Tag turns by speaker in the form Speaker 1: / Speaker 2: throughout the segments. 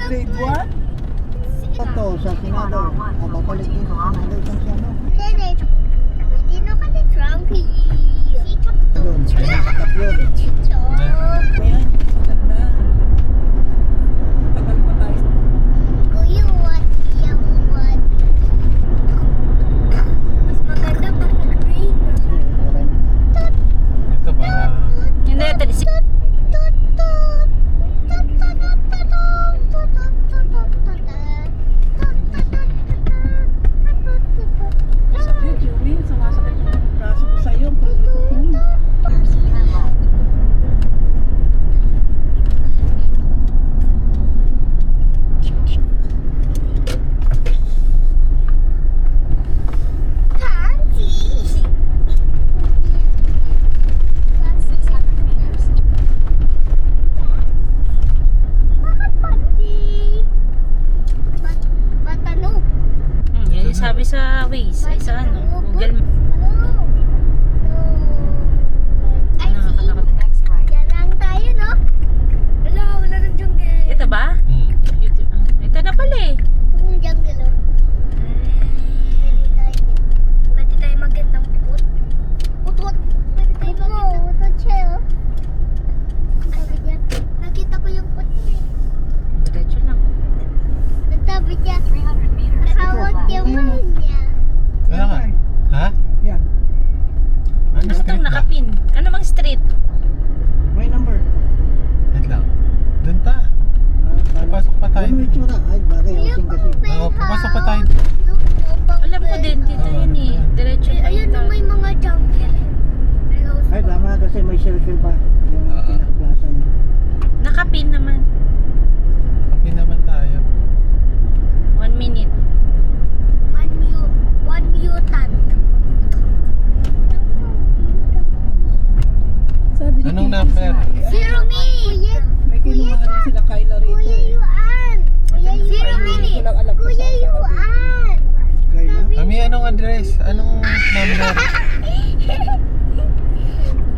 Speaker 1: Grade 1?
Speaker 2: Ito, sa Senado. Babalik din sa Senado isang Senado.
Speaker 3: Hindi na ka na drunky.
Speaker 2: Doon, sa stop yun.
Speaker 1: Ayan, maganda. Tagal pa tayo.
Speaker 3: Kuya, what? Yung what? Mas maganda pag nag-green.
Speaker 4: Ito para
Speaker 5: Hindi, ito.
Speaker 1: Sakit, Yumi. Sumasakit yung braso ko sa'yo. Ang paglikot mo.
Speaker 5: Yan yung sabi sa Waze. Ay, sa ano? Google.
Speaker 3: Ay,
Speaker 5: Nakakatakot.
Speaker 3: yan lang tayo, no? Wala nang jungle.
Speaker 5: Ito ba? YouTube. Ito na pala eh.
Speaker 3: Itong jungle, oh. Pwede tayo magandang pupot. Pupot. Pwede tayo magandang pupot siya, oh. Sabi niya, nakita ko yung pot niya.
Speaker 5: Diretso lang.
Speaker 3: Nagtabi niya, nakawag yung mahal niya.
Speaker 4: Kaya nga. Ha?
Speaker 2: Yan,
Speaker 4: Ano
Speaker 5: Ano
Speaker 4: street
Speaker 5: itong
Speaker 4: ba?
Speaker 5: nakapin? Ano bang street?
Speaker 2: may number.
Speaker 4: Wait lang. Doon ta. Papasok pa tayo.
Speaker 2: Ano yung itsura? Ay, bagay housing kasi.
Speaker 4: Oo, papasok pa tayo.
Speaker 5: Alam ko din, dito yun eh. Diretso lang
Speaker 3: Ayun na
Speaker 5: tayo.
Speaker 3: may mga jungle. Hello.
Speaker 2: Ay, tama kasi may circle pa. Yung pinaka-plaza niya.
Speaker 5: Nakapin naman.
Speaker 4: Kapi naman tayo.
Speaker 5: 1 minute.
Speaker 3: One mutant.
Speaker 1: Sabi ni
Speaker 4: Anong
Speaker 1: Tita,
Speaker 4: number?
Speaker 3: Zero minute.
Speaker 1: may kinuha rin sila Kyla rito.
Speaker 3: Kuya Yuan. Zero
Speaker 1: Hindi ko
Speaker 3: minute.
Speaker 1: lang alam kung
Speaker 3: Kuya
Speaker 1: saan sa kabila.
Speaker 3: Yuan.
Speaker 2: Kaya,
Speaker 4: Mami, anong address? Anong number?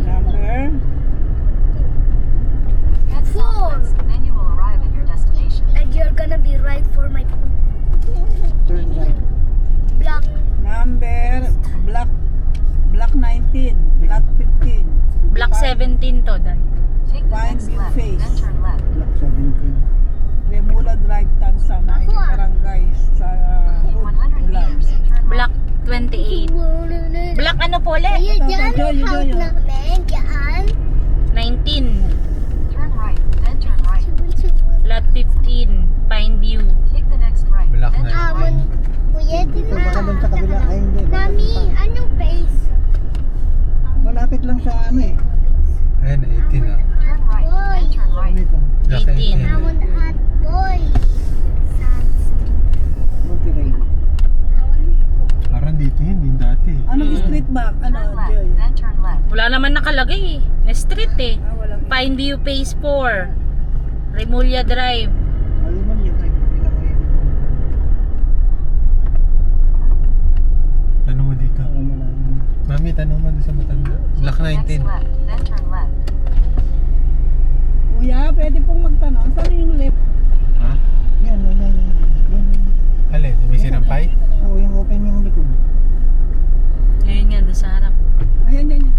Speaker 1: Number?
Speaker 3: Four.
Speaker 6: Then you will arrive at your destination.
Speaker 3: And you're gonna be right for my
Speaker 2: turn right.
Speaker 3: block.
Speaker 1: Number? Block 19. Block 15.
Speaker 5: Block 17 to, Dan.
Speaker 6: Take the
Speaker 1: Find
Speaker 6: next
Speaker 1: view
Speaker 6: left,
Speaker 1: face.
Speaker 6: then turn left.
Speaker 2: Block 17.
Speaker 1: Remula Drive, Tansama,
Speaker 3: Ako, ah.
Speaker 1: Barangay sa
Speaker 6: In 100
Speaker 1: Ulan.
Speaker 6: meters, turn
Speaker 5: Block
Speaker 6: right.
Speaker 5: 28. Block ano po ulit?
Speaker 3: Ayun,
Speaker 1: Ito,
Speaker 3: dyan
Speaker 1: Joy,
Speaker 3: ang house
Speaker 1: Joy, oh.
Speaker 3: namin. Dyan.
Speaker 5: 19.
Speaker 6: Turn right, then turn right.
Speaker 5: Lot 15. Pine View.
Speaker 6: Take the next right,
Speaker 4: Block
Speaker 6: then turn
Speaker 3: Amon.
Speaker 6: right.
Speaker 3: Kuya,
Speaker 2: Dito, baka doon sa kabila. Ay, hindi. baka
Speaker 3: Mami,
Speaker 2: doon pa.
Speaker 3: anong face?
Speaker 2: Malapit lang sa ano eh.
Speaker 4: Ayun, 18 ah.
Speaker 6: Turn right, then turn
Speaker 2: Ano
Speaker 6: right.
Speaker 2: ito?
Speaker 4: Block
Speaker 5: 18.
Speaker 4: 18.
Speaker 3: Amon at boy.
Speaker 2: Monterey.
Speaker 4: Parang dito yun, din dati.
Speaker 1: Anong street ba? Ano,
Speaker 6: Turn left,
Speaker 1: Joy?
Speaker 6: then turn left.
Speaker 5: Wala naman nakalagay eh. Na street eh.
Speaker 1: Walang
Speaker 5: Pine View Phase 4. Remulla Drive.
Speaker 2: Aliman yun. Ay, tingnan mo yun.
Speaker 4: Tanong mo dito.
Speaker 2: Alam mo lang.
Speaker 4: Mami, tanong mo doon sa matanda. Block
Speaker 6: Take the next
Speaker 4: 19.
Speaker 6: left, then turn left.
Speaker 1: Kuya, pwede pong magtanong. Saan yung left?
Speaker 4: Ha?
Speaker 2: Yan, yan, yan. Yan, yan.
Speaker 4: Alin? May sinampay?
Speaker 2: Oo, yung open yung likod.
Speaker 5: Ngayon nga, doon sa harap.
Speaker 1: Ayan, yan, yan.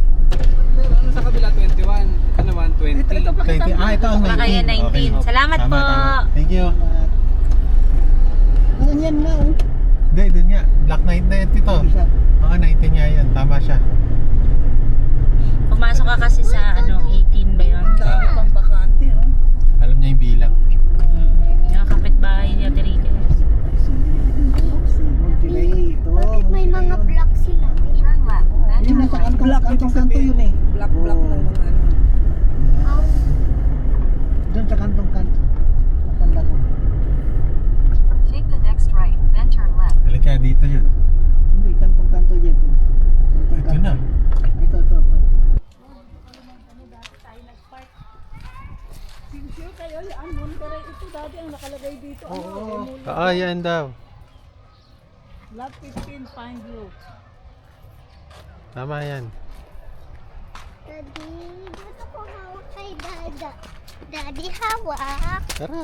Speaker 7: Pero ano sa kabila 21? Ito naman 20.
Speaker 1: Ito, pakita
Speaker 4: 20.
Speaker 1: mo.
Speaker 4: Ah, ito ang 19.
Speaker 5: Baka yan 19.
Speaker 4: Okay.
Speaker 5: Salamat
Speaker 4: Tama,
Speaker 5: po.
Speaker 4: tama. Thank you.
Speaker 2: At, yan na, oh.
Speaker 4: Hindi, dun nga. Block 9 na ito.
Speaker 2: Isa.
Speaker 4: Oo, 19 nga yan. Tama siya.
Speaker 5: Pumasok ka kasi sa ano, 18 ba yun?
Speaker 1: Dami pang bakante, oh.
Speaker 4: Alam niya yung bilang.
Speaker 5: Yung kapitbahay ni Ate Rica.
Speaker 2: Monterey. Ito.
Speaker 3: Bakit may mga
Speaker 2: Monterey yun.
Speaker 3: block sila?
Speaker 6: Turn left, then
Speaker 2: Yun,
Speaker 6: turn
Speaker 2: nasa
Speaker 6: right.
Speaker 1: Block, ibig
Speaker 2: kantong-kanto
Speaker 1: sabihin.
Speaker 2: yun eh.
Speaker 1: Block
Speaker 2: Oo.
Speaker 1: ng mga ano.
Speaker 2: Doon sa kantong-kanto. Matanda ko.
Speaker 6: Take the next right, then turn left.
Speaker 4: Halika, dito yun.
Speaker 2: Hindi, kantong-kanto Jeff.
Speaker 4: Ito na.
Speaker 2: Ito.
Speaker 1: Sincere kayo, yan, Monterey. Ito dati ang nakalagay dito.
Speaker 2: Oo.
Speaker 4: Oo, yan daw.
Speaker 1: Lot 15, Pine View.
Speaker 4: Tama yan.
Speaker 3: Daddy, gusto ko hawak kay Dada. Daddy, hawak.
Speaker 4: Tara.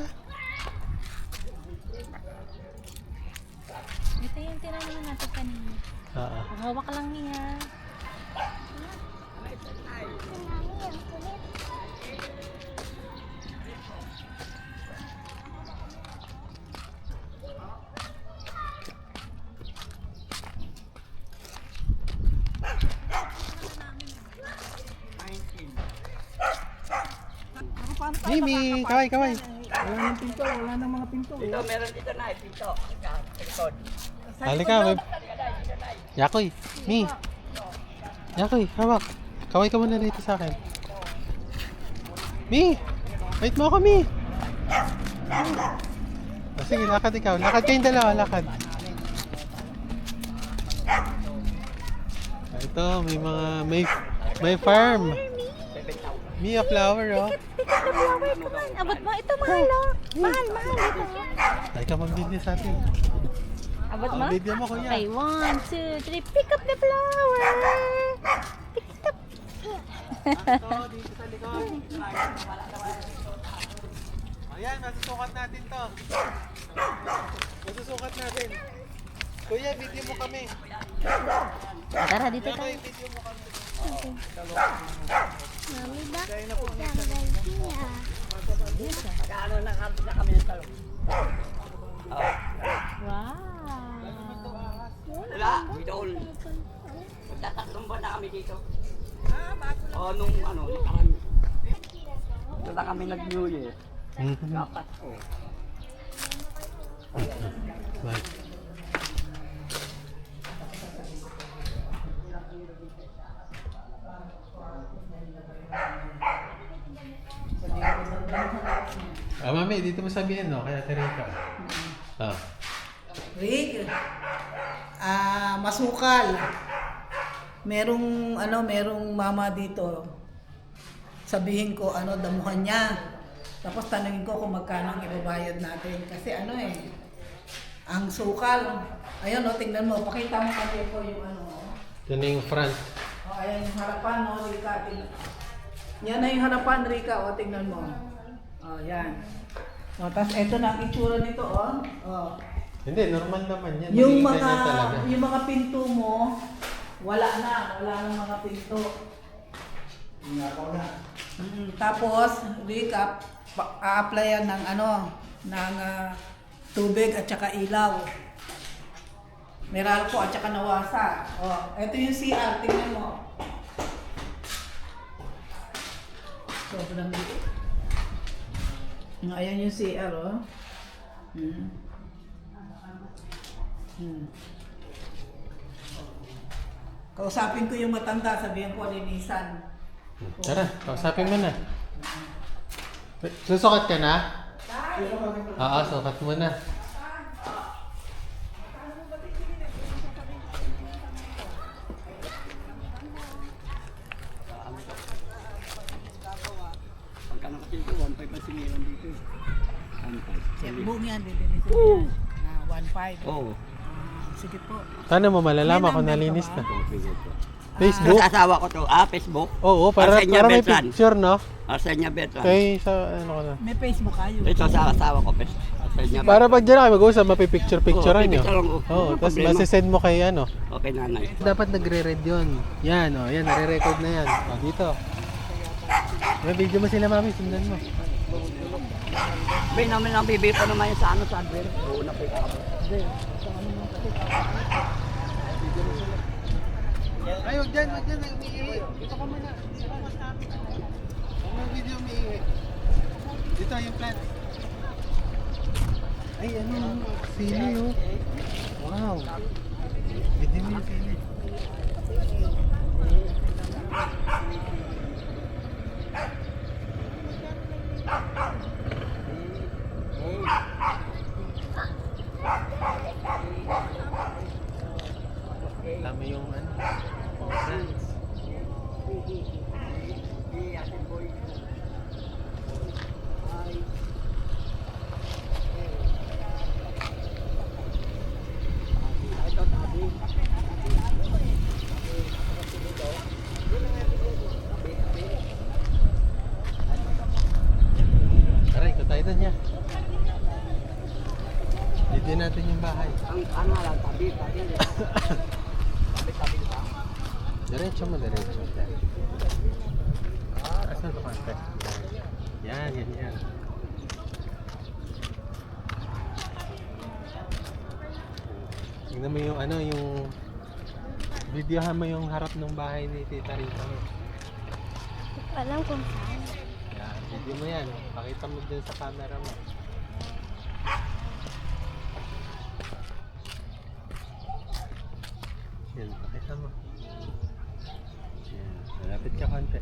Speaker 5: Ito yung tinanong natin kanina.
Speaker 4: Oo.
Speaker 5: Hawak lang niya.
Speaker 4: Mimi, kaway, kaway.
Speaker 2: Wala nang pinto, wala nang mga pinto.
Speaker 4: Halika, may... Yakoy, Mi. Yakoy, hawak. Kaway ka muna dito sa akin. Mi! Wait mo ako, Mi! Oh, sige, lakad ikaw. Lakad kayong dalawa, lakad. Ah, ito, may mga... May farm. Mi, a flower, oh.
Speaker 5: Abot mo. Ito mahal, oh. Mahal. Ito.
Speaker 4: Ay ka mag-video sa atin.
Speaker 5: Abot
Speaker 4: Oh,
Speaker 5: mo?
Speaker 4: video mo, kuya.
Speaker 5: Okay, 1, 2, 3. Pick up the flower. Pick it up.
Speaker 4: Ito, dito sa likod. Ayan, masusukat natin to. Masusukat natin. Kuya, video mo kami.
Speaker 5: Tara, dito
Speaker 4: Yakoy,
Speaker 5: tayo.
Speaker 4: video mo kami.
Speaker 3: Mami, bakit
Speaker 4: na po.
Speaker 5: Wow.
Speaker 8: Wala, doon. Magtatatlong ba na kami dito? O, nung ano, nakaraan. Doon na kami nag-New Year. Dapat ko.
Speaker 4: Bye. Ah, mami, dito mo sabihin, no? Kaya Teresa. Ah.
Speaker 1: Rick, masukal. Merong mama dito. Sabihin ko, damuhan niya. Tapos tanungin ko kung magkano ang ibabayad natin. Kasi ang sukal. Ayun, tingnan mo. Pakita mo kasi po yung
Speaker 4: Ito na yung front.
Speaker 1: ayan yung harapan, Rika. Yan na yung harapan, Rika. Tingnan mo. Yan. Tapos eto na ang itsura nito,
Speaker 4: Hindi, normal naman yan.
Speaker 1: Yung
Speaker 4: Makikita niya talaga.
Speaker 1: mga pinto mo, wala na mga pinto. Tapos, Rika, a-applyan ng ng tubig at saka ilaw. Meralco at saka nawasa. Ito yung CR, tingnan mo. Sobrang liit. Ayan yung CR, Kausapin ko yung matanda, sabihin ko linisan.
Speaker 4: Tara, kausapin mo na. Susukat ka na? Oo, sukat mo na.
Speaker 8: Pagka nakasilpo, 1.5 ang singilan dito. 1.5.
Speaker 1: Buong yan, lilinisin yan. 1.5.
Speaker 8: Oo.
Speaker 1: Sige po.
Speaker 4: Paano mo malalaman kung nalinis na? Facebook?
Speaker 8: Sa asawa ko to. Facebook?
Speaker 4: Oo, para
Speaker 8: Arsenia
Speaker 4: may
Speaker 8: Beltran.
Speaker 4: picture, no?
Speaker 8: Arsenia Beltran.
Speaker 4: Kay sa ano ko na.
Speaker 1: May Facebook kayo.
Speaker 8: Ito sa asawa ko. Arsenia
Speaker 4: Para pag dyan kayo mag-uusap, mapipicture-picturean nyo.
Speaker 8: pipicturean ko.
Speaker 4: Oo, tapos
Speaker 8: Problema.
Speaker 4: masisend mo kay ano.
Speaker 8: Okay, nanay.
Speaker 4: Dapat nagre-read yun. Yan, yan, nare-record na yan. Dito. May video mo sila, mami, sundan mo.
Speaker 8: Bay namin lang bibili pa naman yung sa sa adver. Oo, na po yung
Speaker 4: Ay, wag dyan, umiihi. Dito ka muna. Huwag video umiihi. Dito yung plant. Ay, sili oh. Wow. Video mo yung sili. Dami yung plants. Aray, ikot tayo doon niya. Dito Video natin yung bahay.
Speaker 8: Ang ano lang, tabi. Tabi ba?
Speaker 4: Diretso mo, diretso. Asan ba konti? Yan. Tingnan mo yung ano, yung videohan mo yung harap ng bahay ni Tita Rita mo.
Speaker 3: Alam kung saan.
Speaker 4: Yan, video mo yan. Pakita mo dun sa camera mo. Yan, pakita mo. Yan, malapit ka konti.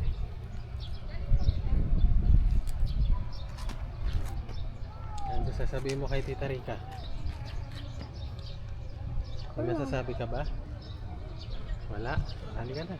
Speaker 4: Ano sasabihin mo kay Tita Rika? May masasabi ka ba? Wala? Halika na.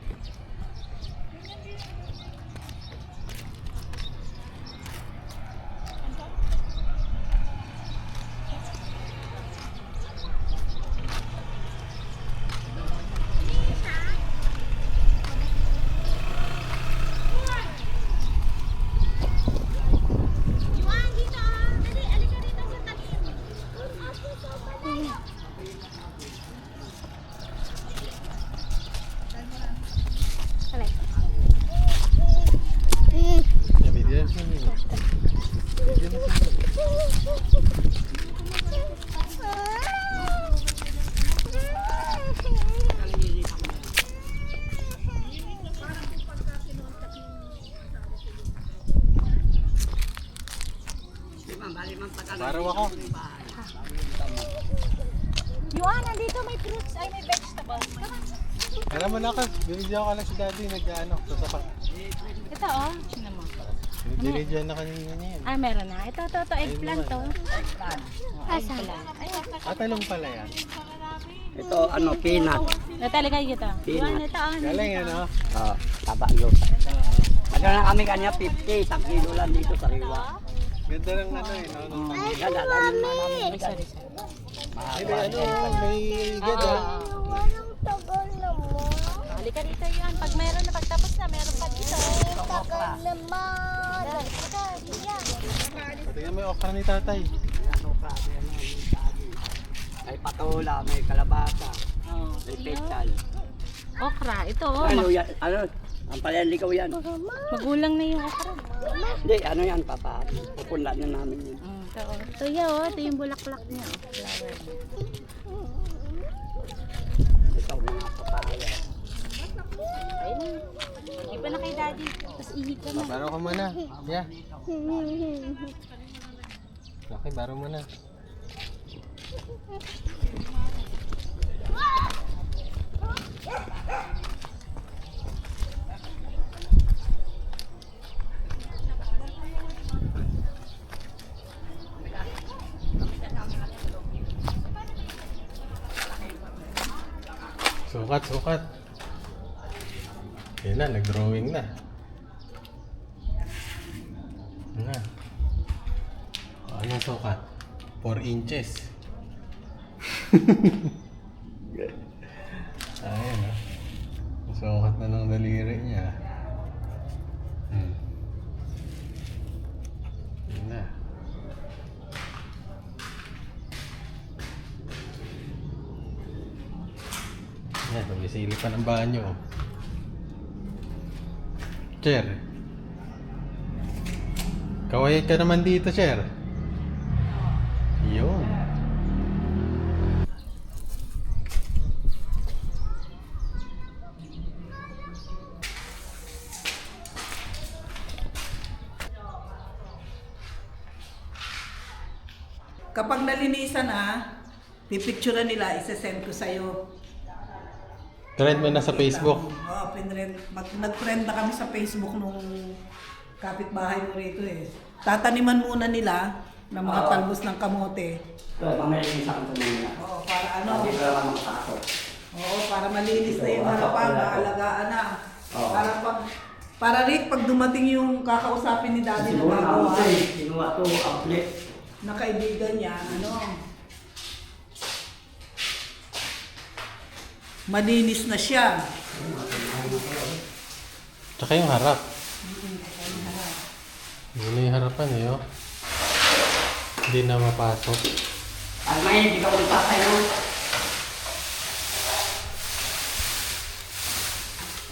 Speaker 4: Yan, video na siya niyo. Video na siya niyo. Baraw ako.
Speaker 5: Yuan, nandito may fruits. Ay, may vegetables.
Speaker 4: Alam mo na ako, binidyo ko lang si daddy nag-ano, sasapak.
Speaker 5: Ito, oh. Sino mo?
Speaker 4: Binidyo na kanina niya yan.
Speaker 5: Ah, meron na. Ito, eggplant, to. Asan?
Speaker 4: Talong pala yan.
Speaker 8: Ito, ano, peanut.
Speaker 5: Natalaga kita. Yuan, ito,
Speaker 4: Galing yan, oh.
Speaker 8: Taba yun. Magkano na kami kanya 50, 1 kilo lang dito sa Riwa.
Speaker 4: Ganda ng ano eh, no?
Speaker 8: Mami!
Speaker 5: Sorry.
Speaker 4: Ay, may ano, may ganda.
Speaker 3: Walang tagal naman.
Speaker 5: Halika dito, Yuan. Pag meron na, pagtapos na, meron pa dito.
Speaker 3: Tagal naman.
Speaker 4: Tingnan mo yung okra ni tatay.
Speaker 8: May patola, may kalabasa, may petal.
Speaker 5: Okra, ito, oh.
Speaker 8: Ano yan? Ano? Ang palalikaw yan.
Speaker 5: Magulang na yung okra.
Speaker 8: Hindi, ano yan, papa? Pupunla na namin yun.
Speaker 5: Ito, oh. Ito yan, oh. Ito yung bulaklak niya, oh. Flower.
Speaker 8: Ito, mga papaya.
Speaker 5: Ayun. Iba na kay daddy. Tapos ihig ka na.
Speaker 4: Baro ka muna. Yeah. Okay, baro muna. Sukat. Yan na, nag-drawing na. Na. Anong sukat? 4 inches. Ayan ah. Sukat na ng daliri niya. Yan na. Yan, tumisili pa ng banyo. Cher. Kawayat ka naman dito, Cher. Yun.
Speaker 1: Kapag nalinisan na, pipicturean nila, isa-send ko sa'yo.
Speaker 4: Trend mo na sa Facebook.
Speaker 1: Oo, nag-friend na kami sa Facebook nung kapitbahay mo rito eh. Tataniman muna nila ng mga talbos ng kamote.
Speaker 8: Ito, pamilya sa kanila.
Speaker 1: Oo, para ano?
Speaker 8: Hindi ka naman makasok.
Speaker 1: Oo, para malinis na yung harapan, maalagaan na.
Speaker 8: Oo.
Speaker 1: Para Rick, pag dumating yung kakausapin ni Daddy na
Speaker 8: Siguro na
Speaker 1: bago,
Speaker 8: kinuha to, outlet.
Speaker 1: na kaibigan niya, malinis na siya.
Speaker 4: Tsaka yung harap. Yun na yung harapan eh, oh. Hindi na mapasok.
Speaker 8: At may hindi ka ulit tayo.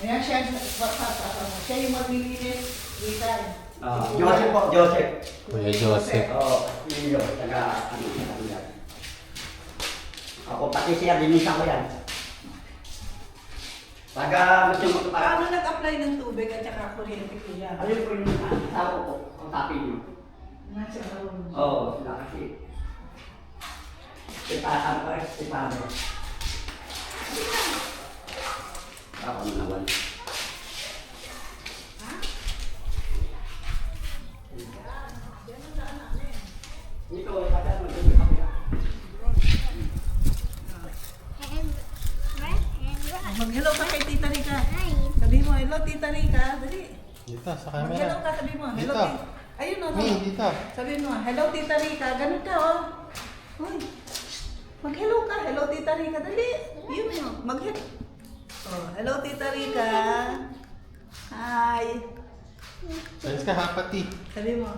Speaker 1: Ayan siya, siya yung maglilinis. Rita.
Speaker 8: Joseph po, Joseph.
Speaker 4: Kuya Joseph.
Speaker 8: Oo, yun yun. Taga, ako pati siya, linisan ko yan. Taga, gusto mo ito
Speaker 1: Paano nag-apply ng tubig at saka kuryente kuya?
Speaker 8: Ayun po yung tao ko, ang tapi niyo.
Speaker 1: Nasa room.
Speaker 8: Oo, sila kasi. Ano ko, Stefano. Ako naman. Ito, kada mo ito yung kapila.
Speaker 1: Mag-hello ka kay Tita Rica. Sabi mo, hello Tita Rica. Dali.
Speaker 4: Dito, sa
Speaker 1: Mag-hello
Speaker 4: camera.
Speaker 1: ka, sabi mo. Hello
Speaker 4: Dito.
Speaker 1: Tita. Ayun o.
Speaker 4: Mi, dito.
Speaker 1: Sabi mo, hello Tita Rica. Ganun ka oh. Uy. Mag-hello ka. Hello Tita Rica. Dali. Yun o. Mag-hello. Oh, hello Tita Rica. Hi.
Speaker 4: Dance ka, hapati.
Speaker 1: Sabi mo.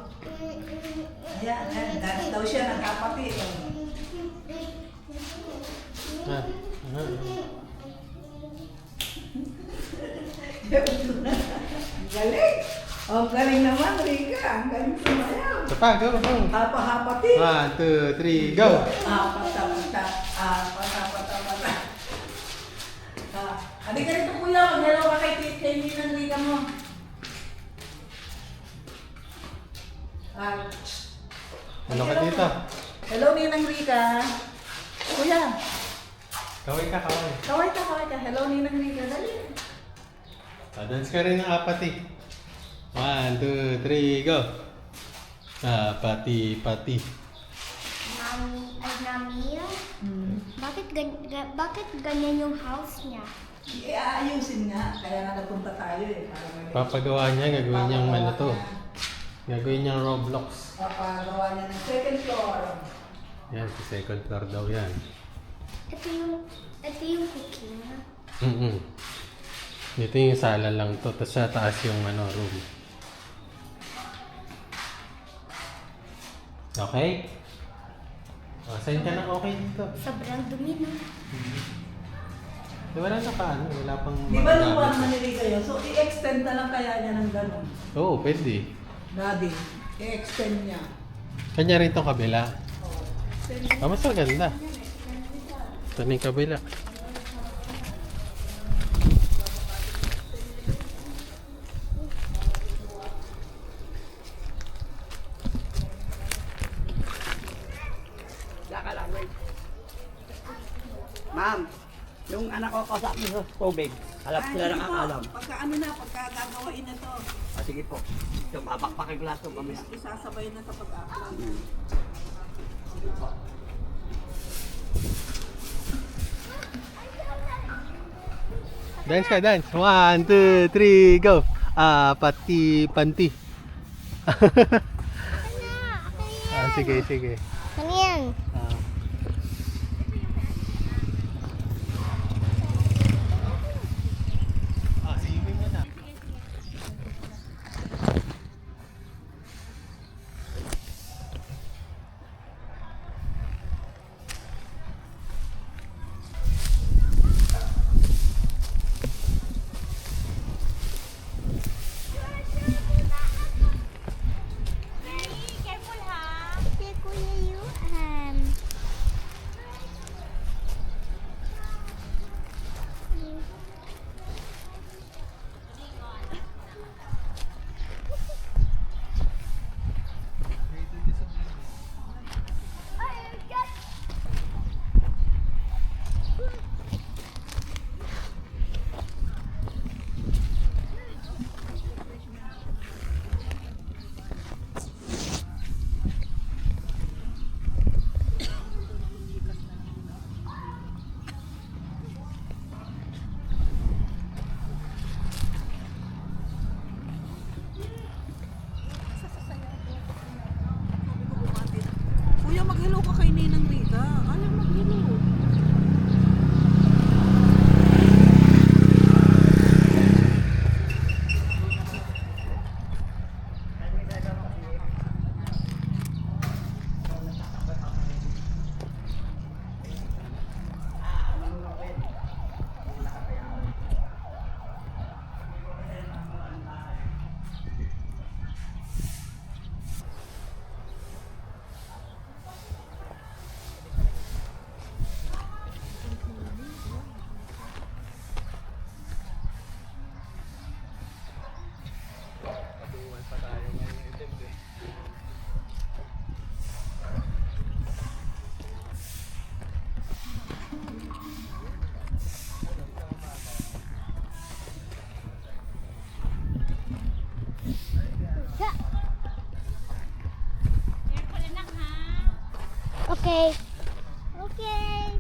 Speaker 1: Ayan, dance daw siya ng kapati.
Speaker 4: Ah,
Speaker 1: Galing. Oh, galing naman, Rica. Ang galing sumayaw.
Speaker 4: Ito pa, go, go.
Speaker 1: Hapa-hapati.
Speaker 4: 1, 2, 3, go!
Speaker 1: Pata-pata. Pata-pata-pata. Halika rito kuya, mag-hello ka kay Ninang Rica mo.
Speaker 4: Ano ka dito?
Speaker 1: Hello Ninang Rica. Kuya,
Speaker 4: Kaway ka, kaway.
Speaker 1: kaway ka. Hello Ninang Rica. Dali.
Speaker 4: Dance ka rin ng apati. 1, 2, 3, go! Apati, pati.
Speaker 3: Mami, bakit ganyan yung house niya?
Speaker 1: Aayusin nga. Kaya nga napunta tayo eh. Para
Speaker 4: Papagawa niya, gagawin niyang ano to. Gagawin niyang Roblox.
Speaker 1: Papagawa niya ng second floor.
Speaker 4: Yan, sa second floor daw yan.
Speaker 3: Ito yung cooking.
Speaker 4: Dito yung sala lang to, tapos sa taas yung ano, room. Okay? O, sign ka ng okay dito.
Speaker 3: Sobrang dumi na.
Speaker 4: Di wala na pa, ano, wala pang
Speaker 1: Di ba nung
Speaker 4: magagamit.
Speaker 1: parang manili kayo? So, i-extend na lang kaya niya ng gano'n.
Speaker 4: Oo, pwede.
Speaker 1: Daddy, i-extend niya.
Speaker 4: Kanya rin itong kabila. Mas maganda. Ito na yung kabila.
Speaker 8: Saka lang, wait. Ma'am, yung anak ko kausap niyo sa tubig. Alam sila lang ang alam.
Speaker 1: Pagka gagawain na to,
Speaker 8: Sige po. Yung babakpakin ko lahat yung kamera.
Speaker 1: isasabay na sa pag-aaral.
Speaker 4: Dance ka, dance. 1, 2, 3, go! Pati, panti. Sige, sige.
Speaker 3: Ano yan?
Speaker 4: Swimming mo na.
Speaker 3: Si Kuya Yuhan.
Speaker 1: Kuya, mag-hello ka kay Ninang Rica. Alam, mag-hello.
Speaker 3: Okay. Okay.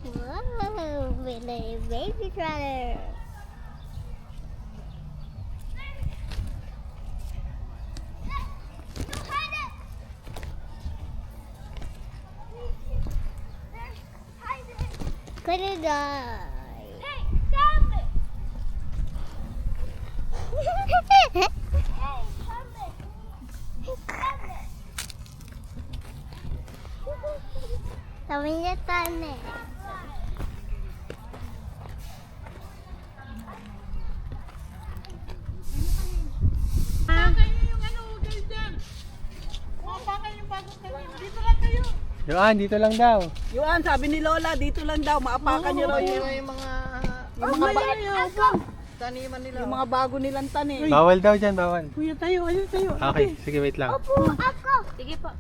Speaker 3: Wow, baby trotter. Gonna die. Hey, stop it! Hey, stop it! Stop it! Sabi niya tane.
Speaker 4: Yoan, dito lang daw.
Speaker 1: Yuan, sabi ni Lola, dito lang daw, maapakan niyo raw yung
Speaker 2: taniman nila.
Speaker 1: mga bago nilang tanim.
Speaker 4: Bawal daw dyan, bawal.
Speaker 1: Kuya tayo, ayun tayo.
Speaker 4: Okay, sige, wait lang.
Speaker 3: Opo, ako.
Speaker 5: Sige po.